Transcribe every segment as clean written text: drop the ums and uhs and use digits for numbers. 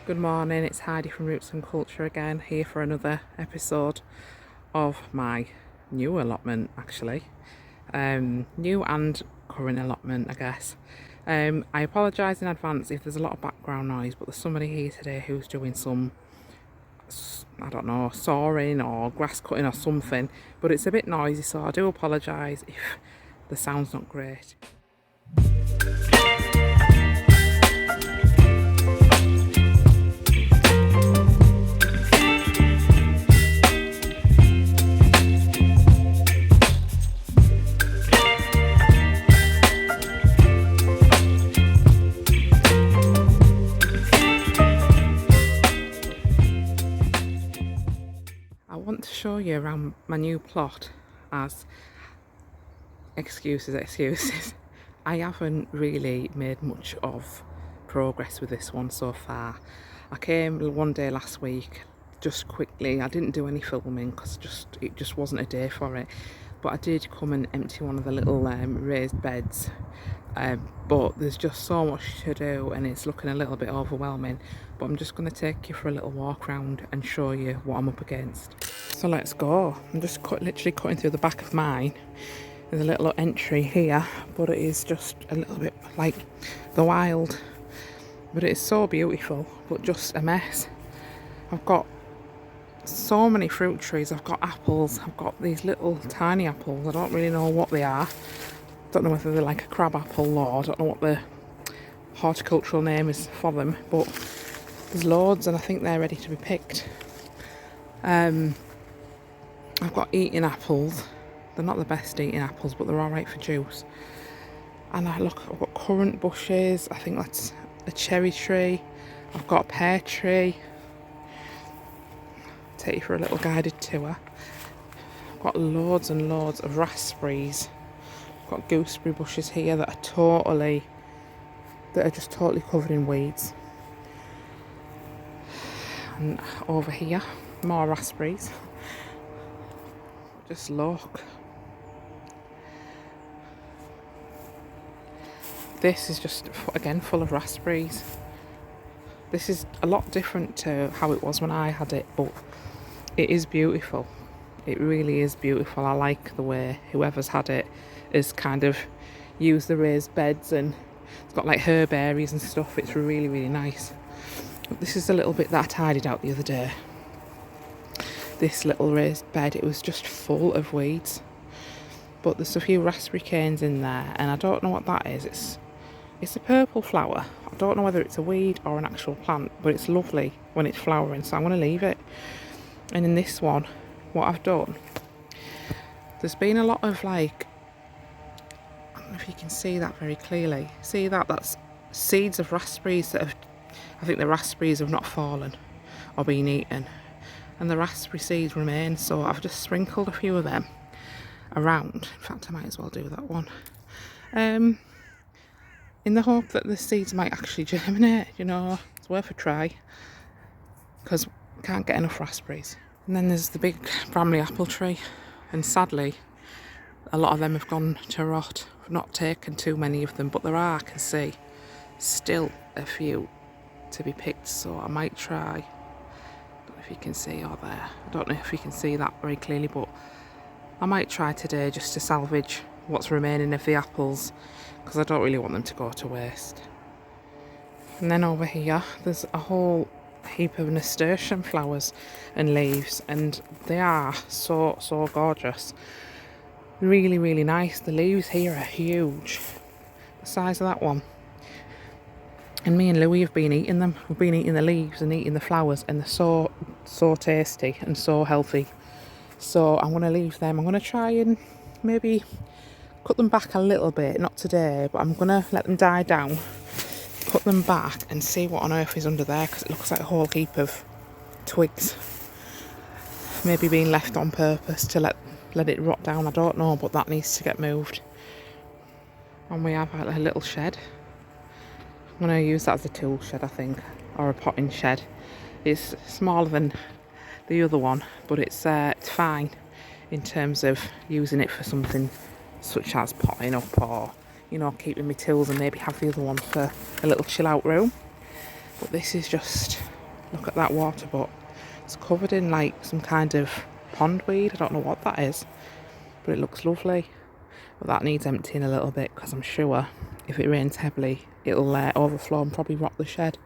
Good morning, it's Heidi from Roots and Culture again, here for another episode of my new allotment actually. New and current allotment, I guess. I apologise in advance if there's a lot of background noise, but there's somebody here today who's doing some, I don't know, sawing or grass cutting or something, but it's a bit noisy, so I do apologise if the sound's not great. I want to show you around my new plot as excuses. I haven't really made much of progress with this one so far. I came one day last week just quickly. I didn't do any filming because it just wasn't a day for it, but I did come and empty one of the little raised beds, but there's just so much to do and it's looking a little bit overwhelming. But I'm just going to take you for a little walk around and show you what I'm up against. So let's go. I'm just literally cutting through the back of mine. There's a little entry here, but it is just a little bit like the wild. But it is so beautiful, but just a mess. I've got so many fruit trees. I've got apples. I've got these little tiny apples. I don't really know what they are. Don't know whether they're like a crab apple or I don't know what the horticultural name is for them, but there's loads and I think they're ready to be picked. I've got eating apples. They're not the best eating apples, but they're alright for juice. And I've got currant bushes. I think that's a cherry tree. I've got a pear tree. Take you for a little guided tour. I've got loads and loads of raspberries. I've got gooseberry bushes here that are just totally covered in weeds. And over here, more raspberries. Just look. This is just, again, full of raspberries. This is a lot different to how it was when I had it, but it is beautiful. It really is beautiful. I like the way whoever's had it has kind of used the raised beds and it's got like herbaries and stuff. It's really, really nice. But this is a little bit that I tidied out the other day. This little raised bed, it was just full of weeds. But there's a few raspberry canes in there and I don't know what that is. It's a purple flower. I don't know whether it's a weed or an actual plant, but it's lovely when it's flowering, so I'm going to leave it. And in this one, what I've done, there's been a lot of like, I don't know if you can see that very clearly. See that? That's seeds of raspberries that have, I think the raspberries have not fallen or been eaten. And the raspberry seeds remain, so I've just sprinkled a few of them around. In fact, I might as well do that one. In the hope that the seeds might actually germinate, you know, it's worth a try. Because I can't get enough raspberries. And then there's the big Bramley apple tree. And sadly, a lot of them have gone to rot. I've not taken too many of them, but there are, I can see, still a few to be picked. So I might try. I don't know if you can see or there. I don't know if you can see that very clearly, but I might try today just to salvage what's remaining of the apples because I don't really want them to go to waste. And then over here there's a whole heap of nasturtium flowers and leaves and they are so gorgeous. Really, really nice. The leaves here are huge. The size of that one. And me and Louie have been eating them. We've been eating the leaves and eating the flowers and they're so tasty and so healthy. So I'm going to leave them. I'm going to try and maybe cut them back a little bit. Not today, but I'm going to let them die down. Put them back and see what on earth is under there because it looks like a whole heap of twigs. Maybe being left on purpose to let it rot down. I don't know, but that needs to get moved. And we have a little shed. I'm going to use that as a tool shed, I think, or a potting shed. It's smaller than the other one, but it's fine in terms of using it for something such as potting up or, you know, keeping my tools, and maybe have the other one for a little chill out room. But this is just Look at that water, but it's covered in like some kind of pondweed. I don't know what that is, but it looks lovely. But that needs emptying a little bit because I'm sure if it rains heavily, it'll overflow and probably rot the shed.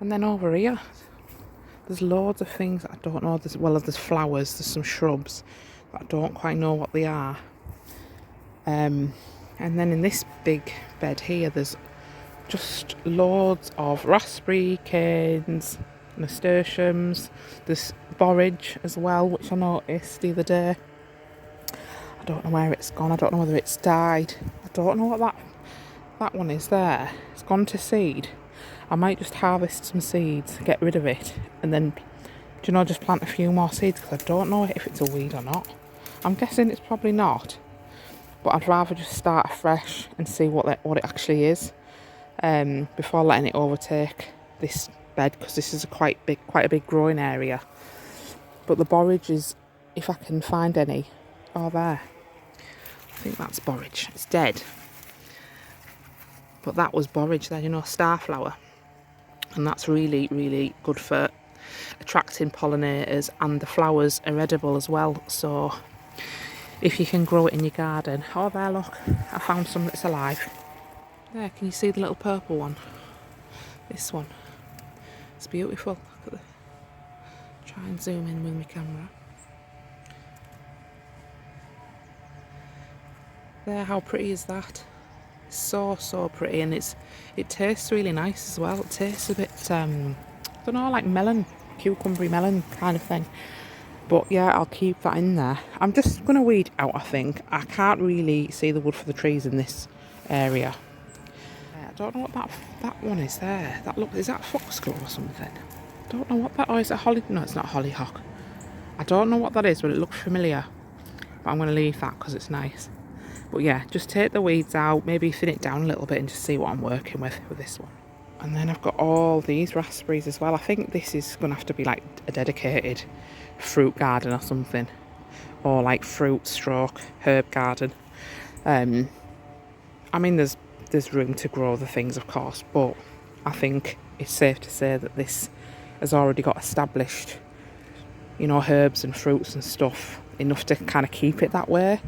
And then over here, there's loads of things that I don't know. There's flowers, there's some shrubs that I don't quite know what they are. And then in this big bed here, there's just loads of raspberry canes, nasturtiums. There's borage as well, which I noticed the other day. I don't know where it's gone. I don't know whether it's died. I don't know what that one is there. It's gone to seed. I might just harvest some seeds, get rid of it, and then, just plant a few more seeds, because I don't know if it's a weed or not. I'm guessing it's probably not, but I'd rather just start afresh and see what it actually is, before letting it overtake this bed, because this is quite a big growing area. But the borage is, if I can find any, there. I think that's borage. It's dead. But that was borage there, starflower. And that's really, really good for attracting pollinators, and the flowers are edible as well. So if you can grow it in your garden. Oh, there, look. I found some that's alive. There, can you see the little purple one? This one. It's beautiful. Look at try and zoom in with my camera. There, how pretty is that? So pretty, and it tastes really nice as well. It tastes a bit I don't know, like melon, cucumbery melon kind of thing. But yeah, I'll keep that in there. I'm just gonna weed out, I think. I can't really see the wood for the trees in this area. I don't know what that one is there. Is that foxglove or something? Don't know what that. Oh, is it holly? No, it's not hollyhock. I don't know what that is, but it looks familiar. But I'm gonna leave that because it's nice. But yeah, just take the weeds out, maybe thin it down a little bit and just see what I'm working with this one. And then I've got all these raspberries as well. I think this is going to have to be like a dedicated fruit garden or something. Or like fruit stroke herb garden. I mean, there's room to grow the things, of course, but I think it's safe to say that this has already got established, herbs and fruits and stuff, enough to kind of keep it that way.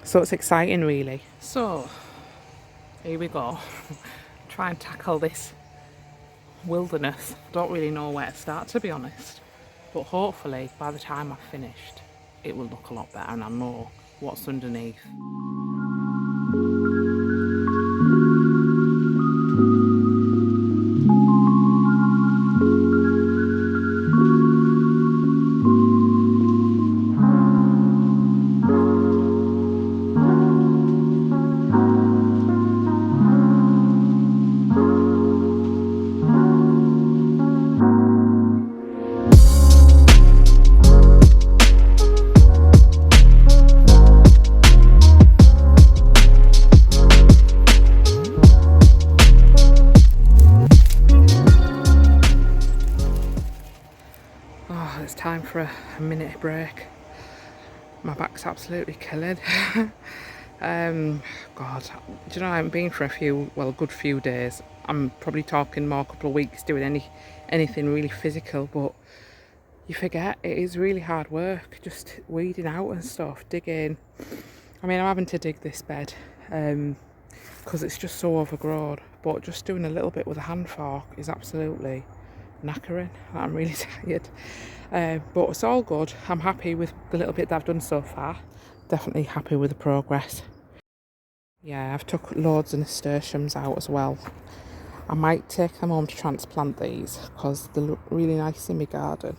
So it's exciting, really. So, here we go. Try and tackle this wilderness. Don't really know where to start, to be honest. But hopefully, by the time I've finished, it will look a lot better and I know what's underneath. It's time for a minute break. My back's absolutely killing. God, I haven't been for a good few days. I'm probably talking more a couple of weeks doing anything really physical, but you forget it is really hard work, just weeding out and stuff, digging. I mean, I'm having to dig this bed because it's just so overgrown, but just doing a little bit with a hand fork is absolutely knackering. I'm really tired, but it's all good. I'm happy with the little bit that I've done so far. Definitely happy with the progress. Yeah, I've took loads of nasturtiums out as well. I might take them home to transplant these because they look really nice in my garden.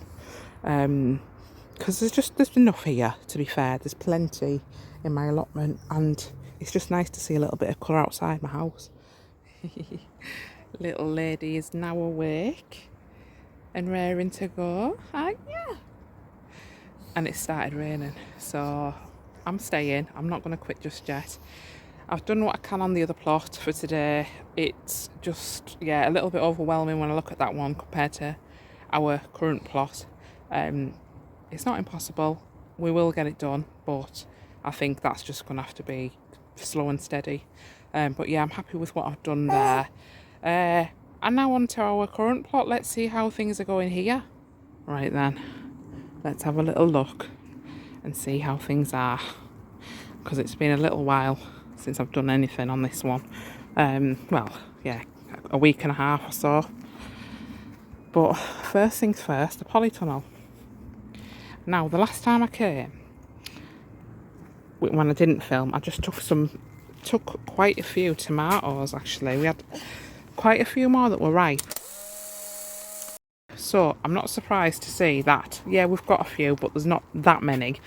Because there's enough here, to be fair. There's plenty in my allotment, and it's just nice to see a little bit of colour outside my house. Little lady is now awake and raring to go. Yeah. And it started raining, so I'm staying. I'm not going to quit just yet. I've done what I can on the other plot for today. It's just, a little bit overwhelming when I look at that one compared to our current plot. It's not impossible. We will get it done, but I think that's just going to have to be slow and steady. But yeah, I'm happy with what I've done there. And now on to our current plot. Let's see how things are going here. Right then, let's have a little look and see how things are. Because it's been a little while since I've done anything on this one. Well, yeah, a week and a half or so. But first things first, the polytunnel. Now, the last time I came, when I didn't film, I just took quite a few tomatoes actually. We had quite a few more that were ripe. So I'm not surprised to see that. Yeah, we've got a few, but there's not that many.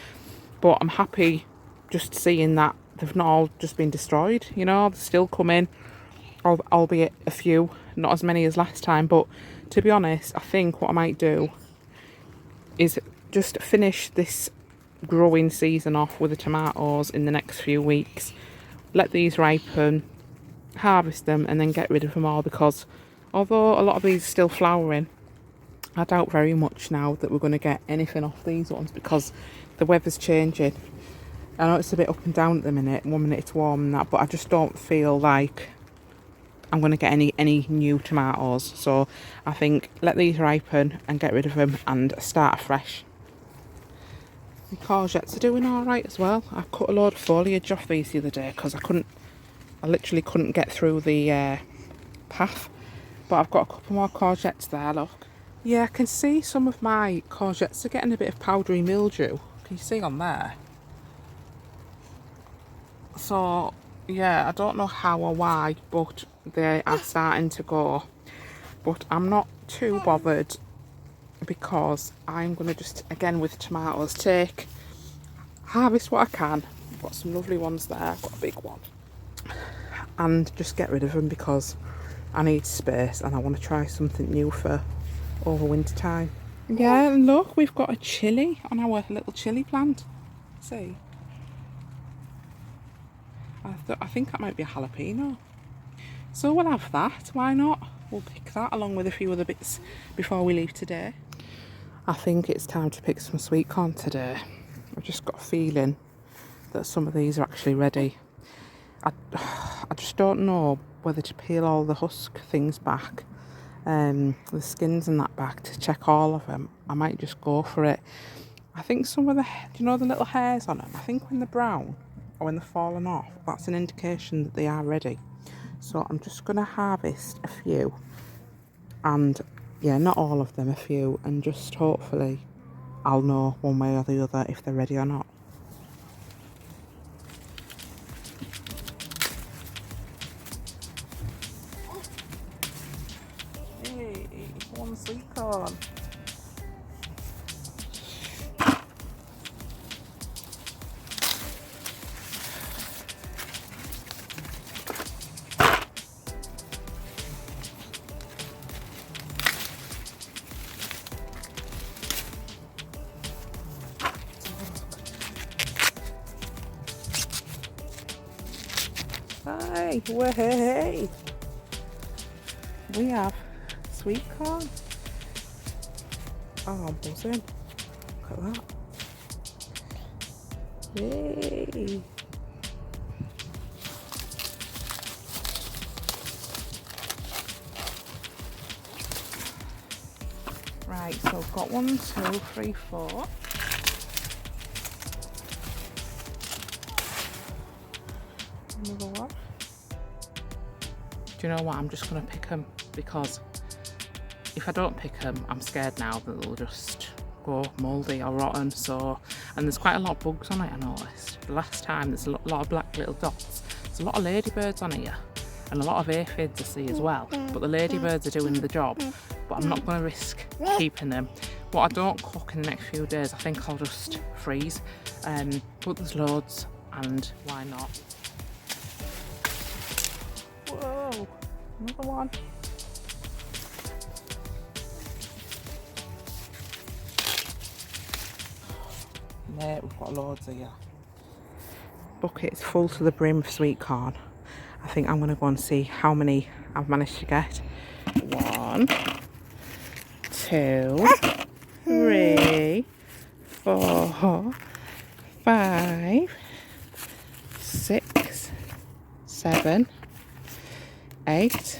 But I'm happy just seeing that they've not all just been destroyed. You know, they're still coming, albeit a few, not as many as last time. But to be honest, I think what I might do is just finish this growing season off with the tomatoes in the next few weeks. Let these ripen, harvest them, and then get rid of them all, because although a lot of these are still flowering, I doubt very much now that we're going to get anything off these ones because the weather's changing. I know it's a bit up and down at the minute. 1 minute it's warm and that, but I just don't feel like I'm going to get any new tomatoes. So I think let these ripen and get rid of them and start afresh. The courgettes are doing all right as well. I cut a load of foliage off these the other day because I literally couldn't get through the path. But I've got a couple more courgettes there, look. Yeah, I can see some of my courgettes are getting a bit of powdery mildew. Can you see on there? So, yeah, I don't know how or why, but they are starting to go. But I'm not too bothered because I'm going to just, again with tomatoes, harvest what I can. I've got some lovely ones there, I've got a big one. And just get rid of them because I need space and I want to try something new for over winter time. Yeah, look, we've got a chilli on our little chilli plant. See? I think that might be a jalapeno. So we'll have that, why not? We'll pick that along with a few other bits before we leave today. I think it's time to pick some sweet corn today. I've just got a feeling that some of these are actually ready. I just don't know whether to peel all the husk things back, the skins and that back, to check all of them. I might just go for it. I think some of the, do you know the little hairs on them? I think when they're brown or when they're fallen off, that's an indication that they are ready. So I'm just going to harvest a few, and yeah, not all of them, a few, and just hopefully I'll know one way or the other if they're ready or not. Hey, one sweet corn. Hi, way! We have sweet corn. Oh, I'm buzzing. Look at that. Yay! Right, so I've got 1, 2, 3, 4. Another one. Do you know what? I'm just going to pick them, because if I don't pick them, I'm scared now that they'll just go mouldy or rotten. So, and there's quite a lot of bugs on it, I noticed. The last time there's a lot of black little dots. There's a lot of ladybirds on here and a lot of aphids I see as well. But the ladybirds are doing the job. But I'm not going to risk keeping them. What I don't cook in the next few days, I think I'll just freeze. But there's loads, and why not? Whoa, another one. Mate, we've got loads here. Bucket's full to the brim of sweet corn. I think I'm going to go and see how many I've managed to get. 1, 2, 3, 4, 5, 6, 7, 8,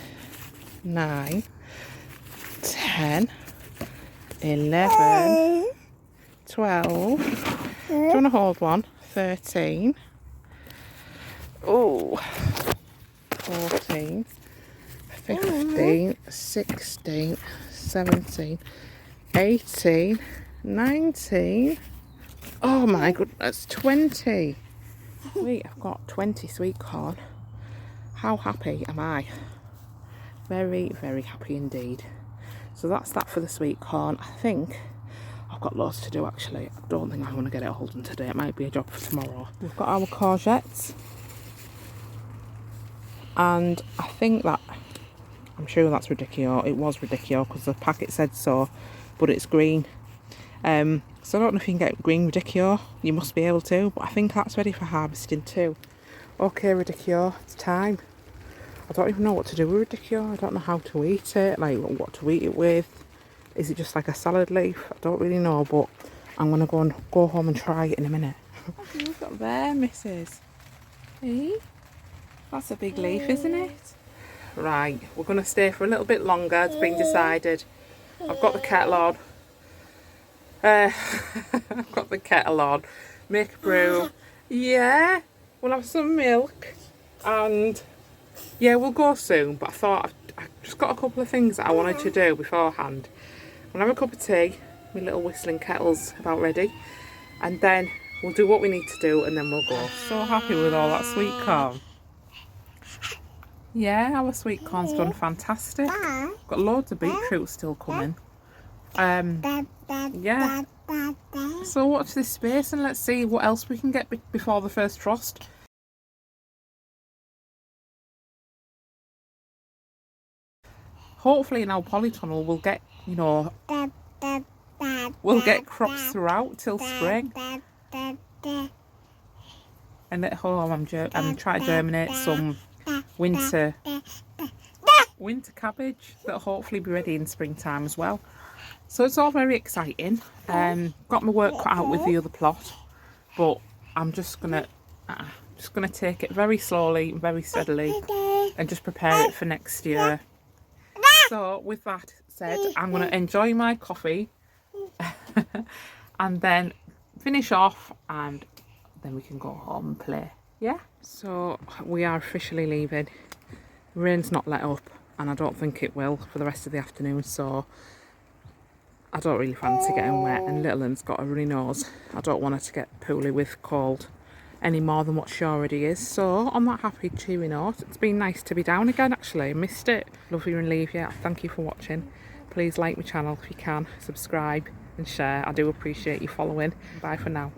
9, 10, 11, 12. Do you want to hold one? 13. Oh, 14, 15, 16, 17, 18, 19. Oh my goodness, 20. Wait, I've got 20 sweet corn. How happy am I? Very, very happy indeed. So that's that for the sweet corn. I think I've got loads to do actually. I don't think I'm going to get it all done today. It might be a job for tomorrow. We've got our courgettes. And I think that, I'm sure that's radicchio. It was radicchio because the packet said so, but it's green. So I don't know if you can get green radicchio. You must be able to, but I think that's ready for harvesting too. Okay, radicchio, it's time. I don't even know what to do with radicchio. I don't know how to eat it, like what to eat it with. Is it just like a salad leaf? I don't really know, but I'm going to go home and try it in a minute. What have you got there, missus? Hey? That's a big leaf, isn't it? Right, we're going to stay for a little bit longer. It's been decided. I've got the kettle on. I've got the kettle on. Make a brew. Yeah, we'll have some milk. And yeah, we'll go soon. But I thought I've just got a couple of things that I wanted to do beforehand. We'll have a cup of tea. My little whistling kettle's about ready. And then we'll do what we need to do and then we'll go. So happy with all that sweet corn. Yeah, our sweet corn's done fantastic. Got loads of beetroot still coming. Yeah. So watch this space and let's see what else we can get before the first frost. Hopefully in our polytunnel we'll get, you know, we'll get crops throughout till spring. And at home I'm trying to germinate some winter cabbage that'll hopefully be ready in springtime as well. So it's all very exciting. Got my work cut out with the other plot, but I'm just gonna take it very slowly, very steadily, and just prepare it for next year. So with that said, I'm gonna enjoy my coffee and then finish off, and then we can go home and play. Yeah. So we are officially leaving. The rain's not let up, and I don't think it will for the rest of the afternoon. So I don't really fancy getting wet, and little one's got a runny nose. I don't want her to get poorly with cold any more than what she already is. So on that happy, cheery note, it's been nice to be down again actually. I missed it. Love you and leave you. Thank you for watching. Please like my channel if you can, subscribe and share. I do appreciate you following. Bye for now.